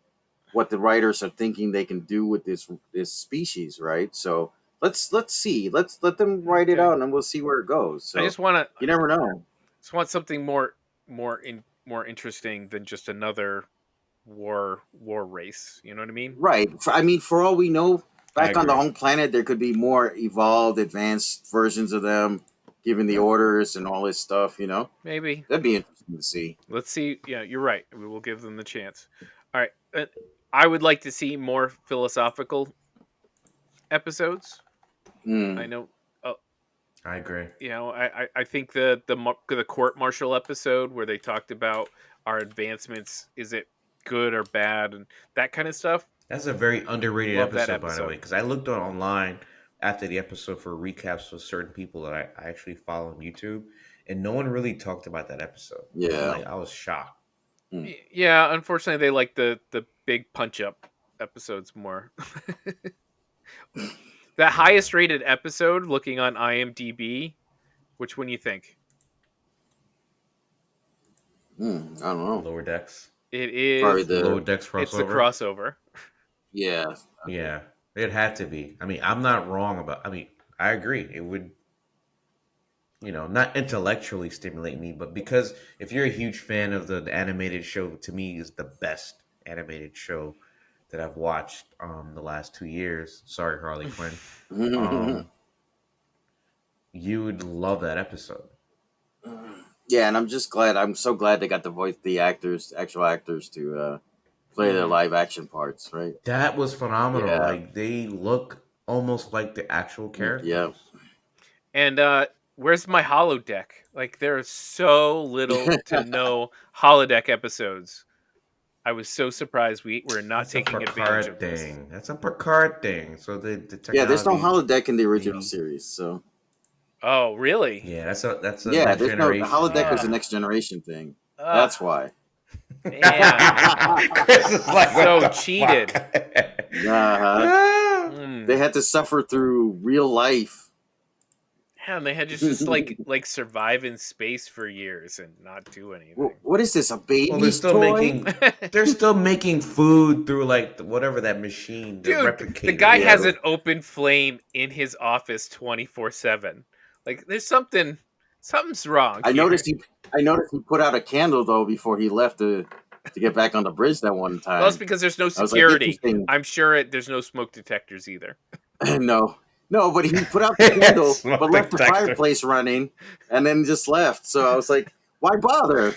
what the writers are thinking they can do with this species, right? So let's see, let them write it okay. out and we'll see where it goes. I So just want to you never know, something more interesting than just another war race. You know what I mean? right? I mean, for all we know, I back on the agree. home planet, there could be more evolved, advanced versions of them, giving the Yep. orders and all this stuff. Maybe. That'd be interesting to see. Let's see. Yeah, you're right. We will give them the chance. All right. I would like to see more philosophical episodes. I Mm. know. I agree. I think the court martial episode where they talked about our advancements, is it good or bad, and that kind of stuff. That's a very underrated Love that episode, by the way, episode. because I looked online after the episode for recaps with certain people that I actually follow on YouTube, and no one really talked about that episode. Yeah. I was shocked. Hmm. Yeah, unfortunately, they like the big punch up episodes more. The Yeah, highest rated episode, looking on IMDb, which one you think? I don't know. Lower Decks, It Probably is. the Lower the Decks It's the crossover. crossover. yeah. Okay. Yeah, it had to be. I mean, I'm not wrong about. I mean, I agree. It would, not intellectually stimulate me, but because if you're a huge fan of the animated show, to me is the best animated show that I've watched the last 2 years. Sorry, Harley Quinn. Um, you would love that episode. Yeah, and I'm just glad. I'm so glad they got the actual actors to play their Mhm. live action parts, right? That was phenomenal. Yeah. Like they look almost like the actual Yeah. characters. And where's my holodeck? Like there's so little to no holodeck episodes. I was so surprised we were not That's a taking advantage of Picard this. thing. That's a Picard thing. So the Yeah, there's no technology, holodeck in the original maybe. series, so Oh, really? Yeah, that's a yeah, next there's no generation. holodeck Yeah. was a Ah, next generation thing. ah, That's why. man, Chris is like, what so the cheated. fuck? Uh-huh. They Mm. had to suffer through real life. Yeah, and they had just like survive in space for years and not do anything. What is this? A Well, they're baby's still toy? making they're still making food through like whatever that machine, the Dude, the replicator guy they Yeah. has do. an open flame in his office 24/7. Like there's something's wrong I here. noticed he I noticed he put out a candle though before he left to get back on the bridge that one Well, it's time. because there's no I was like, security. interesting. I'm sure there's no smoke detectors either. No. No, but he put out the candle Smoke but left the detector. fireplace running and then just left. So I was like, why bother?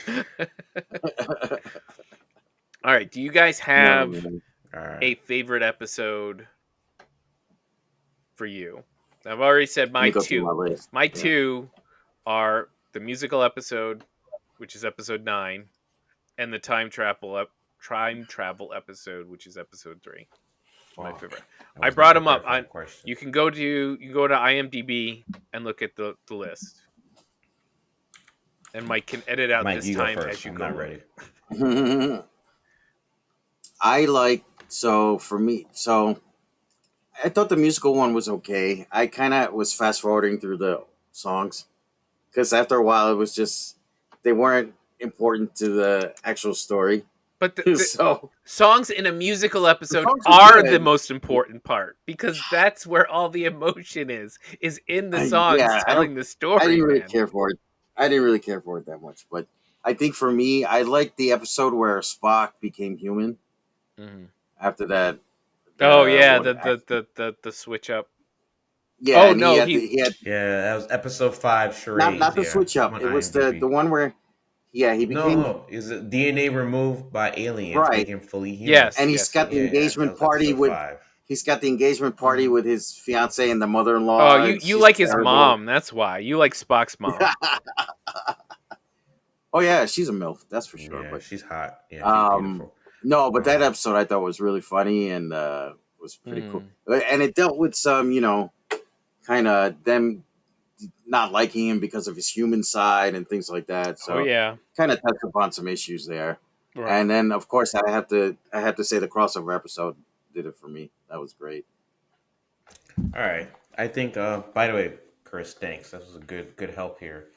All right, do you guys No, have man. All right. a favorite episode for you? I've already said Let me my go through my two. list. My Yeah. two are the musical episode, which is episode 9, and the time travel episode, which is episode 3. My Fuck. favorite. I I was not brought them up. prepared for that question. You can go to IMDb and look at the list. And Mike can edit out Mike, this you go time as first. you I'm go not look. ready. I like so for me so I thought the musical one was okay. I kind of was fast forwarding through the songs because after a while it was just they weren't important to the actual story. But the So songs in a musical the episode songs were are the good. most important part because that's where all the emotion is in the songs Yeah, telling the I story, didn't really man. care for it. I didn't really care for it that much, but I think for me, I liked the episode where Spock became human. Mhm. After that, Oh the yeah, one, the switch up. yeah, Oh and no, he had Yeah, that was episode 5 not charades. the Yeah, switch I'm up. on It was the IMDb. one where yeah he No, became no, is it DNA removed by aliens, right, make him fully human? yes, and he's yes, got the yes. Yeah, that engagement was party episode with 5. he's got the engagement party Hmm. with his fiance and the Oh, mother-in-law, you and you she's like his terrible. mom? That's why you like Spock's mom. Oh yeah, she's a milf, that's for sure. Yeah, But she's hot. Yeah, she's um, beautiful. no, but that Um, episode I thought was really funny and was pretty cool, Mm. and it dealt with some kind of them not liking him because of his human side and things like that. Oh So yeah, kind of touched upon some issues there. right. And then of course I have to say the crossover episode did it for me. That was great. all right. I think. By the way, Chris, thanks. That was a good help here.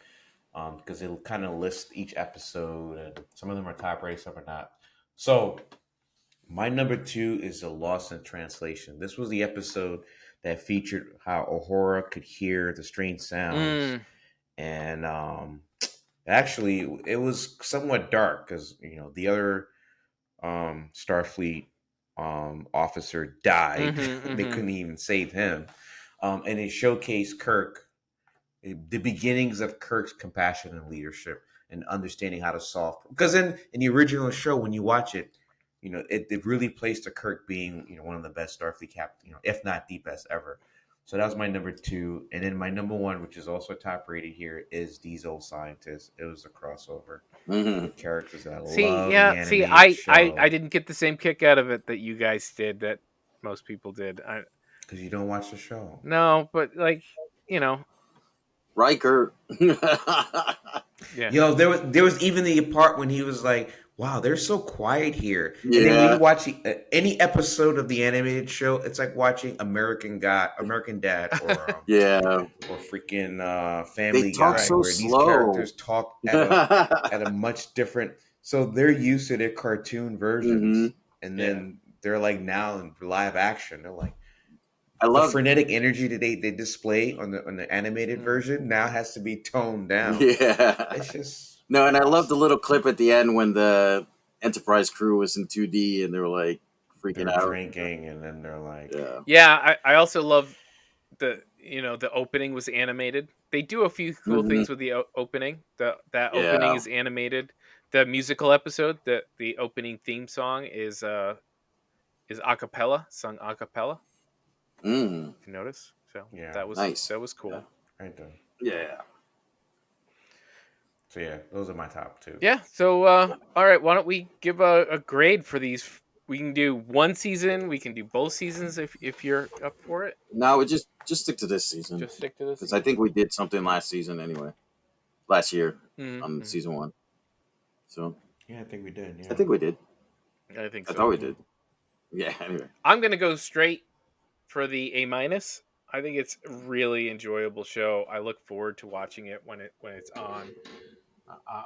Because it'll kind of list each episode, and some of them are top rated, some are not. So my number 2 is the Lost in Translation. This was the episode that featured how Uhura could hear the strange sounds, Mm. and actually it was somewhat dark because the other Starfleet officer died. Mm-hmm, They mm-hmm. couldn't even save him, and it showcased Kirk, the beginnings of Kirk's compassion and leadership and understanding how to solve. Because in the original show, when you watch it, it really plays to Kirk being one of the best Starfleet captains, if not the best ever. So that was my number 2, and then my number 1, which is also top rated here, is These Old Scientists. It was a crossover Hmm. with characters that I See, love the yeah, see, animated I show. didn't get the same kick out of it that you guys did, that most people did. Because you don't watch the show. No, but like, you know, Riker. Yeah. Yo, there was even the part when he was like, "Wow, they're so quiet here." And then when you Yeah, watch any episode of the animated show, it's like watching American Dad, yeah. or freaking They Family talk Guy, Right. so where these slow. characters talk at a Hmm. much different. So they're used to their cartoon versions, and Yeah. then they're like now in live action. They're like I the love. frenetic energy that they display on the animated Mm. version now has to be toned down. Yeah. It's just No, and I love the awesome. little clip at the end when the Enterprise crew was in 2D and they were like freaking They're out. drinking, and then they're like, Yeah. Yeah, I also love the opening was animated. They do a few cool Hmm. things with the opening. That opening Yeah. is animated. The musical episode, the opening theme song is a cappella, sung a cappella, Mm. if you notice. So yeah, Nice. that was Yeah. cool. right there. Yeah. So yeah, those are my top two. Yeah. So all right, why don't we give a grade for these? We can do one season. We can do both seasons if you're up for it. No, we just stick to this season Just stick to this because I season. think we did something last season anyway. Last year on Mm-hmm. season one. So Yeah, I think we did. I Yeah. think we did. I think I so thought we too. did. Yeah. Anyway. I'm gonna go straight for the A minus. I think it's a really enjoyable show. I look forward to watching it when it's on.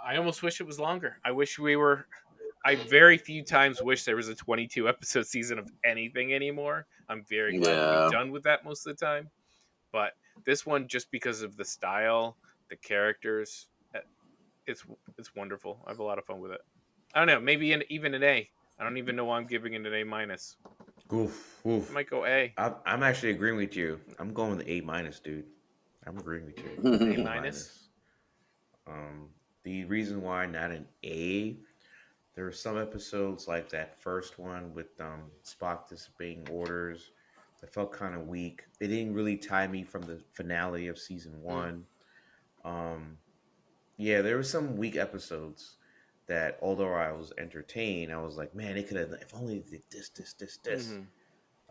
I almost wish it was longer. I wish we were. I very few times wish there was a 22 episode season of anything anymore. I'm very glad to be Yeah. done with that most of the time. But this one, just because of the style, the characters, it's it's wonderful. I have a lot of fun with it. I don't know, maybe even an A. I don't even know why I'm giving it an A minus. Oof, I oof. might go A. I'm actually agreeing with you. I'm going with A minus, dude. I'm agreeing with you. A A minus. minus. The reason why not an A, there were some episodes like that first one with Spock disobeying orders that felt kind of weak. They didn't really tie me from the finale of season Mm. one. Um, yeah, there were some weak episodes that, although I was entertained, I was like, man, they could have, if only they did this.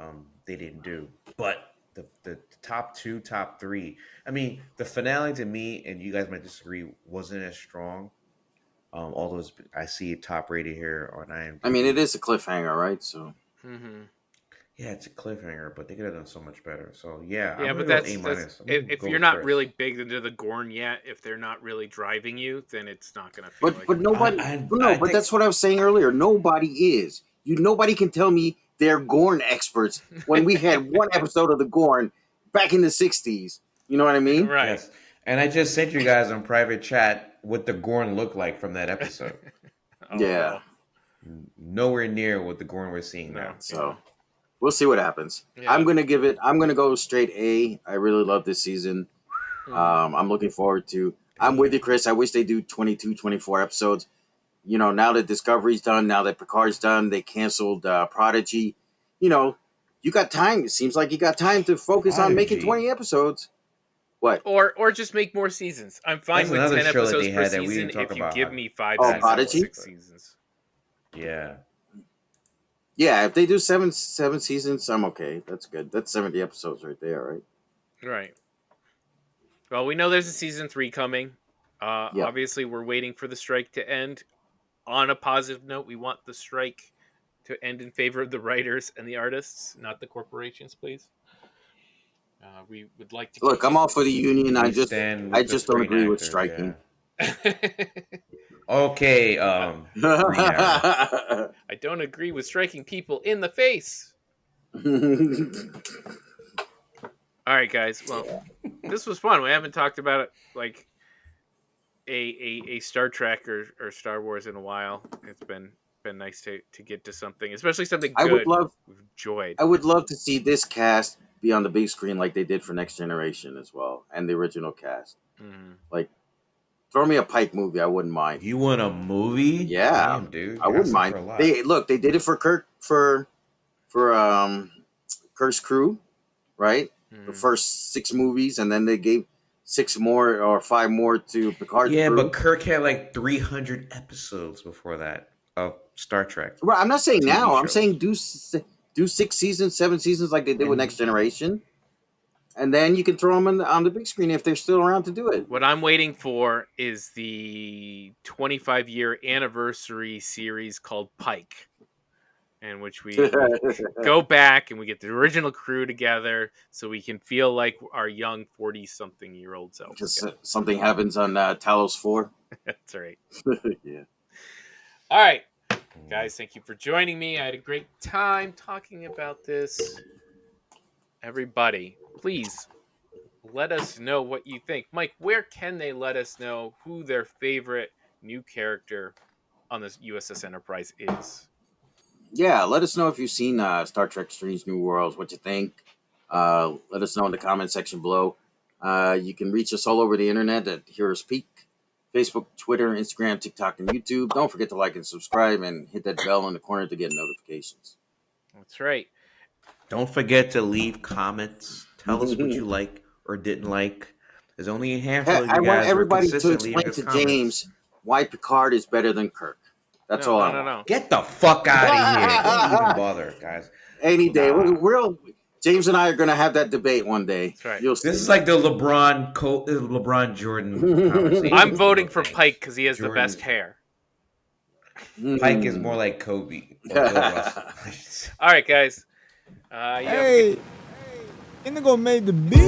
Mm-hmm. They didn't do. But the top two, top three, I mean, the finale to me, and you guys might disagree, wasn't as strong. Although I see it top rated here on I mean, it IMDb. is a cliffhanger, right? So Mm-hmm. Yeah, it's a cliffhanger, but they could have done so much better. So yeah, I'm Yeah, gonna but go A that's minus. I'm gonna if go you're with not really Chris. big into the Gorn yet, if they're not really driving you, then it's not gonna feel but like but much of nobody, anything. but no, I but think that's what I was saying earlier. Nobody is. Nobody can tell me they're Gorn experts when we had one episode of the Gorn back in the '60s. You know what I mean? Right. yes, and I just sent you guys on private chat what the Gorn looked like from that episode. Oh Yeah. no. Nowhere near what the Gorn we're seeing No. now. Yeah. So we'll see what happens. I'm Yeah. gonna give it. I'm gonna go straight A. I really love this season. Mm-hmm. I'm looking forward to. I'm with you, Damn. Chris. I wish they do 22, 24 episodes. Now that Discovery's done, now that Picard's done, they canceled Prodigy. You know, you got time. It seems like you got time to focus on making Prodigy. 20 episodes. What? Or just make more seasons. I'm fine That's with another 10 show that episodes they per had that we season didn't talk if you about. give me 5 Oh, Bad that seasons, was, Prodigy? 6 but seasons. yeah. Yeah, if they do seven seasons, I'm okay. That's good. That's 70 episodes right there, right? Right. Well, we know there's a season 3 coming. Yep. Obviously we're waiting for the strike to end. On a positive note, we want the strike to end in favor of the writers and the artists, not the corporations, please. We would like to Look, keep I'm all for the union. We stand I with the just don't screen agree with actors. Yeah. striking. Okay. Green Arrow. I I don't agree with striking people in the face. All right, guys. Well, this was fun. We haven't talked about it like a Star Trek or Star Wars in a while. It's been nice to get to something, especially something would good love we've enjoyed. I would love to see this cast be on the big screen like they did for Next Generation as well, and the original cast. Mm. Like, throw me a Pike movie, I wouldn't mind. You want a movie? Yeah, Damn, dude. I You're wouldn't asking mind. for a lot. They did it for Kirk for Kirk's crew, right? The Mm. first 6 movies, and then they gave 6 more or 5 more to Picard's Yeah, but crew. Kirk had like 300 episodes before that of Star Trek Right, I'm not saying TV now. I'm shows. saying do 6 seasons, 7 seasons like they did with Next And Generation. and then you can throw them on the big screen if they're still around to do it. What I'm waiting for is the 25-year anniversary series called Pike, in which we go back and we get the original crew together so we can feel like our young 40-something-year-old selves. Because something happens on Talos 4. That's right. Yeah. All right, guys, thank you for joining me. I had a great time talking about this. Everybody, please let us know what you think. Mike, where can they let us know who their favorite new character on this USS Enterprise is? Yeah, let us know if you've seen Star Trek Strange New Worlds, what you think. Let us know in the comment section below. You can reach us all over the internet at Hear Us Speak, Facebook, Twitter, Instagram, TikTok, and YouTube. Don't forget to like and subscribe and hit that bell in the corner to get notifications. That's right. Don't forget to leave comments. Tell us what you like or didn't like. There's only a handful of I you want guys who are everybody to consistent leaving explain us to comments. James why Picard is better than Kirk. That's all I want. No. Get the fuck out of here. Don't even bother, guys. Any day. Nah. James and I are going to have that debate one day. That's right. You'll see. This is like the LeBron Jordan conversation. I'm voting for Things. Pike because he has Jordan- the best hair. Pike is more like Kobe or Bill Russell. All right, guys. Hey, Indigo made the beat.